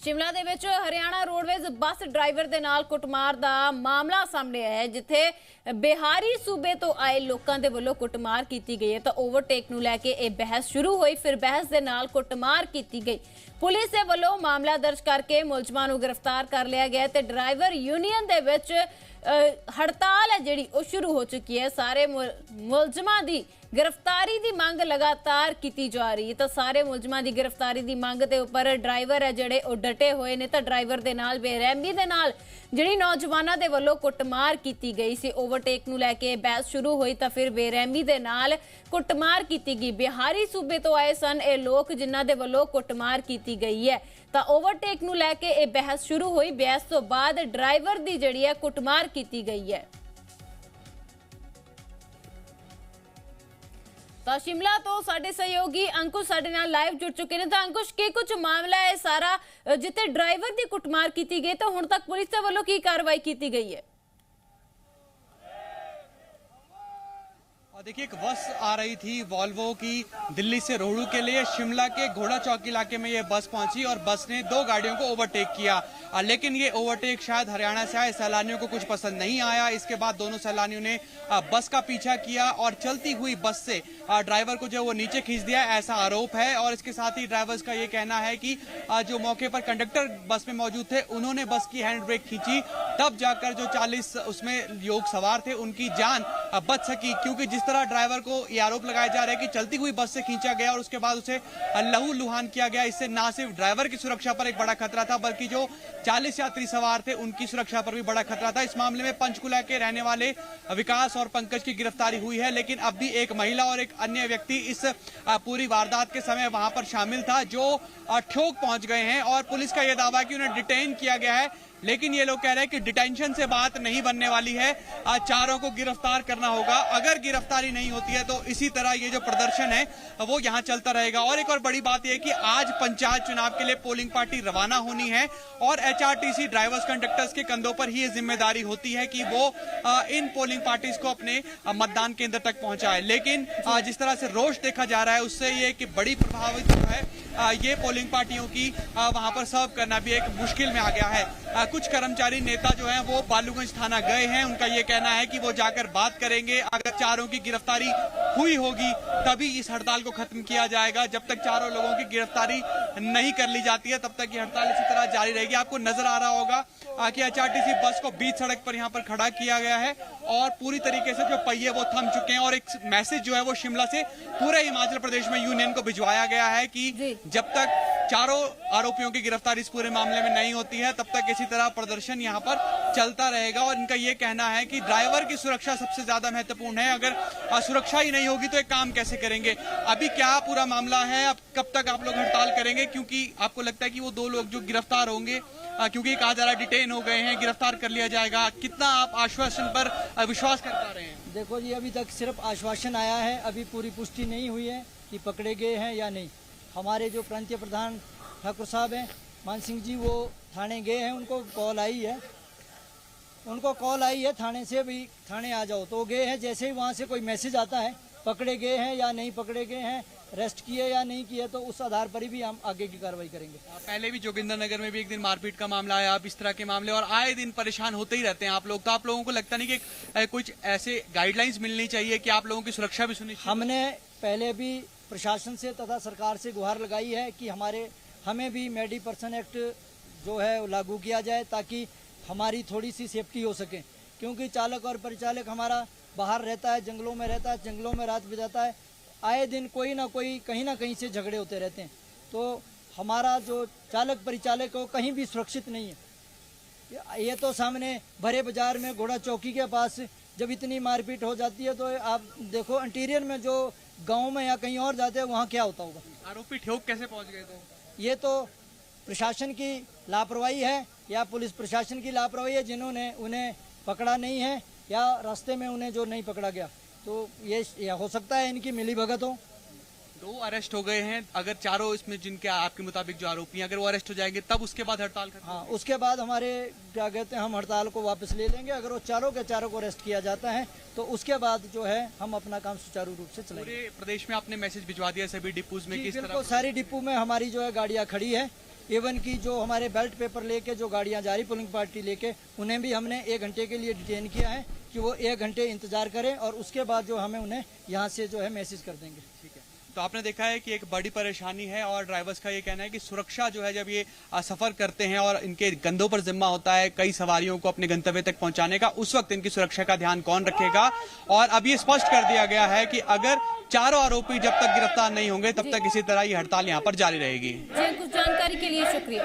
शिमला ਦੇ ਵਿੱਚ Haryana roadways bus driver ਦੇ ਨਾਲ ਕੁੱਟਮਾਰ ਦਾ ਮਾਮਲਾ ਸਾਹਮਣੇ ਆਇਆ ਹੈ, ਜਿੱਥੇ ਬਿਹਾਰੀ ਸੂਬੇ ਤੋਂ ਆਏ ਲੋਕਾਂ ਦੇ ਵੱਲੋਂ ਕੁੱਟਮਾਰ ਕੀਤੀ ਗਈ ਹੈ। ਤਾਂ ਓਵਰਟੇਕ ਨੂੰ ਲੈ ਕੇ ਇਹ ਬਹਿਸ ਸ਼ੁਰੂ ਹੋਈ, ਫਿਰ ਬਹਿਸ ਦੇ ਨਾਲ ਕੁੱਟਮਾਰ ਕੀਤੀ ਗਈ। ਪੁਲਿਸ ਦੇ ਵੱਲੋਂ ਮਾਮਲਾ ਦਰਜ ਕਰਕੇ ਮੁਲਜ਼ਮਾਂ ਨੂੰ ਗ੍ਰਿਫਤਾਰ ਕਰ ਲਿਆ ਗਿਆ ਤੇ ਡਰਾਈਵਰ यूनियन ਦੇ ਵਿੱਚ हड़ताल है जिहड़ी वो शुरू हो चुकी है। सारे मुलजमां दी गिरफ्तारी की मांग लगातार की जा रही है। तो सारे मुलजमां की गिरफ्तारी की मांग के उपर ड्राइवर है जिहड़े वो डटे हुए ने। तो ड्राइवर के नाल बेरहमी दे नाल जिहड़ी नौजवानों के वल्लों कुटमार की गई सी। ओवरटेक नूं लैके बहस शुरू हुई तो फिर बेरहमी दे नाल कुटमार की गई। बिहारी सूबे तो आए सन ये लोग जिन्हां दे वल्लों कुटमार की गई है। तो ओवरटेक नूं लैके ये बहस शुरू हुई। बहस तो बाद ड्राइवर की जिहड़ी है कुटमार की गई है। तो शिमला तो साडे सहयोगी अंकुश साडे नाल लाइव जुड़ चुके हैं। तो अंकुश के कुछ मामला है सारा जिते ड्राइवर की कुटमार की गई, तो हुण तक पुलिस के वल्लों की कार्रवाई की गई है? देखिए, एक बस आ रही थी वॉल्वो की दिल्ली से रोहड़ू के लिए। शिमला के घोड़ा चौक इलाके में ये बस पहुंची और बस ने दो गाड़ियों को ओवरटेक किया, लेकिन ये ओवरटेक शायद हरियाणा से आए सैलानियों को कुछ पसंद नहीं आया। इसके बाद दोनों सैलानियों ने बस का पीछा किया और चलती हुई बस से ड्राइवर को जो वो नीचे खींच दिया, ऐसा आरोप है। और इसके साथ ही ड्राइवर्स का ये कहना है कि जो मौके पर कंडक्टर बस में मौजूद थे उन्होंने बस की हैंड ब्रेक खींची, तब जाकर जो 40 उसमें लोग सवार थे उनकी जान बच सकी। क्योंकि जिस तरह ड्राइवर को ये आरोप लगाया जा रहा है कि चलती हुई बस से खींचा गया और उसके बाद उसे लहू लुहान किया गया, इससे ना सिर्फ ड्राइवर की सुरक्षा पर एक बड़ा खतरा था बल्कि जो 40 यात्री सवार थे उनकी सुरक्षा पर भी बड़ा खतरा था। इस मामले में पंचकुला के रहने वाले विकास और पंकज की गिरफ्तारी हुई है, लेकिन अब भी एक महिला और एक अन्य व्यक्ति इस पूरी वारदात के समय वहां पर शामिल था जो ठोक पहुंच गए हैं। और पुलिस का यह दावा है कि उन्हें डिटेन किया गया है, लेकिन ये लोग कह रहे हैं कि डिटेंशन से बात नहीं बनने वाली है, चारों को गिरफ्तार करना होगा। अगर गिरफ्तारी नहीं होती है तो इसी तरह ये जो प्रदर्शन है वो यहाँ चलता रहेगा। और एक और बड़ी बात यह कि आज पंचायत चुनाव के लिए पोलिंग पार्टी रवाना होनी है और एचआरटीसी ड्राइवर्स कंडक्टर्स के कंधों पर ही ये जिम्मेदारी होती है कि वो इन पोलिंग पार्टीज को अपने मतदान केंद्र तक पहुंचाए। लेकिन जिस तरह से रोष देखा जा रहा है उससे ये कि बड़ी प्रभावित जो है ये पोलिंग पार्टियों की वहां पर सर्व करना भी एक मुश्किल में आ गया है। कुछ कर्मचारी नेता जो हैं वो बालूगंज थाना गए हैं, उनका ये कहना है कि वो जाकर बात करेंगे। अगर चारों की गिरफ्तारी हुई होगी तभी इस हड़ताल को खत्म किया जाएगा। जब तक चारों लोगों की गिरफ्तारी नहीं कर ली जाती है तब तक ये हड़ताल इसी तरह जारी रहेगी। आपको नजर आ रहा होगा कि एचआरटीसी बस को बीच सड़क पर यहाँ पर खड़ा किया गया है और पूरी तरीके से जो पहिए वो थम चुके हैं। और एक मैसेज जो है वो शिमला से पूरे हिमाचल प्रदेश में यूनियन को भिजवाया गया है कि जब तक चारों आरोपियों की गिरफ्तारी इस पूरे मामले में नहीं होती है तब तक इसी तरह प्रदर्शन यहाँ पर चलता रहेगा। और इनका ये कहना है कि ड्राइवर की सुरक्षा सबसे ज्यादा महत्वपूर्ण है। अगर सुरक्षा ही नहीं होगी तो एक काम कैसे करेंगे? अभी क्या पूरा मामला है, अब कब तक आप लोग हड़ताल करेंगे? क्योंकि आपको लगता है कि वो दो लोग जो गिरफ्तार होंगे, क्योंकि कहा जा रहा है डिटेन हो गए हैं, गिरफ्तार कर लिया जाएगा, कितना आप आश्वासन पर विश्वास कर पा रहे हैं? देखो जी, अभी तक सिर्फ आश्वासन आया है, अभी पूरी पुष्टि नहीं हुई है कि पकड़े गए हैं या नहीं। हमारे जो प्रांतीय प्रधान ठाकुर साहब हैं मान सिंह जी, वो थाने गए हैं, उनको कॉल आई है थाने से भी थाने आ जाओ, तो गए हैं। जैसे ही वहाँ से कोई मैसेज आता है पकड़े गए हैं या नहीं पकड़े गए हैं, अरेस्ट किए या नहीं किए, तो उस आधार पर भी हम आगे की कार्रवाई करेंगे। पहले भी जोगिंदरनगर में भी एक दिन मारपीट का मामला आया, अब इस तरह के मामले और आए दिन परेशान होते ही रहते हैं आप लोग। तो आप लोगों को लगता नहीं कि कुछ ऐसे गाइडलाइंस मिलनी चाहिए कि आप लोगों की सुरक्षा भी सुनिश्चित? हमने पहले भी प्रशासन से तथा सरकार से गुहार लगाई है कि हमें भी मेडी पर्सन एक्ट जो है लागू किया जाए ताकि हमारी थोड़ी सी सेफ्टी हो सके। क्योंकि चालक और परिचालक हमारा बाहर रहता है, जंगलों में रहता है, जंगलों में रात बिताता है, आए दिन कोई ना कोई कहीं ना कहीं से झगड़े होते रहते हैं। तो हमारा जो चालक परिचालक हो कहीं भी सुरक्षित नहीं है। ये तो सामने भरे बाजार में घोड़ा चौकी के पास जब इतनी मारपीट हो जाती है तो आप देखो इंटीरियर में जो गाँव में या कहीं और जाते हैं वहाँ क्या होता होगा। आरोपी ठोक कैसे पहुँच गए? तो ये तो प्रशासन की लापरवाही है या पुलिस प्रशासन की लापरवाही है, जिन्होंने उन्हें पकड़ा नहीं है या रास्ते में उन्हें जो नहीं पकड़ा गया। तो ये हो सकता है इनकी मिलीभगत हो। 2 अरेस्ट हो गए हैं, अगर चारों इसमें जिनके आपके मुताबिक जो आरोपी हैं अगर वो अरेस्ट हो जाएंगे तब उसके बाद हड़ताल खत्म? हाँ, उसके बाद हमारे क्या कहते हैं हम हड़ताल को वापस ले लेंगे। अगर वो चारों के चारों को अरेस्ट किया जाता है तो उसके बाद जो है हम अपना काम सुचारू रूप से चलाएंगे। पूरे प्रदेश में आपने मैसेज भिजवा दिया सभी डिपोज में? किस तरह? सारी डिपो में हमारी जो है गाड़ियाँ खड़ी है इवन की जो हमारे बेल्ट पेपर लेके जो गाड़ियां जा रही पोलिंग पार्टी लेके, उन्हें भी हमने 1 घंटे के लिए डिटेन किया है कि वो 1 घंटे इंतजार करें और उसके बाद जो हमें उन्हें यहाँ से जो है मैसेज कर देंगे। ठीक है, तो आपने देखा है कि एक बड़ी परेशानी है और ड्राइवर्स का ये कहना है कि सुरक्षा जो है जब ये सफर करते हैं और इनके कंधों पर जिम्मा होता है कई सवारियों को अपने गंतव्य तक पहुंचाने का, उस वक्त इनकी सुरक्षा का ध्यान कौन रखेगा। और अब ये स्पष्ट कर दिया गया है कि अगर चारों आरोपी जब तक गिरफ्तार नहीं होंगे तब तक इसी तरह ये हड़ताल यहाँ पर जारी रहेगी। जी, कुछ जानकारी के लिए शुक्रिया।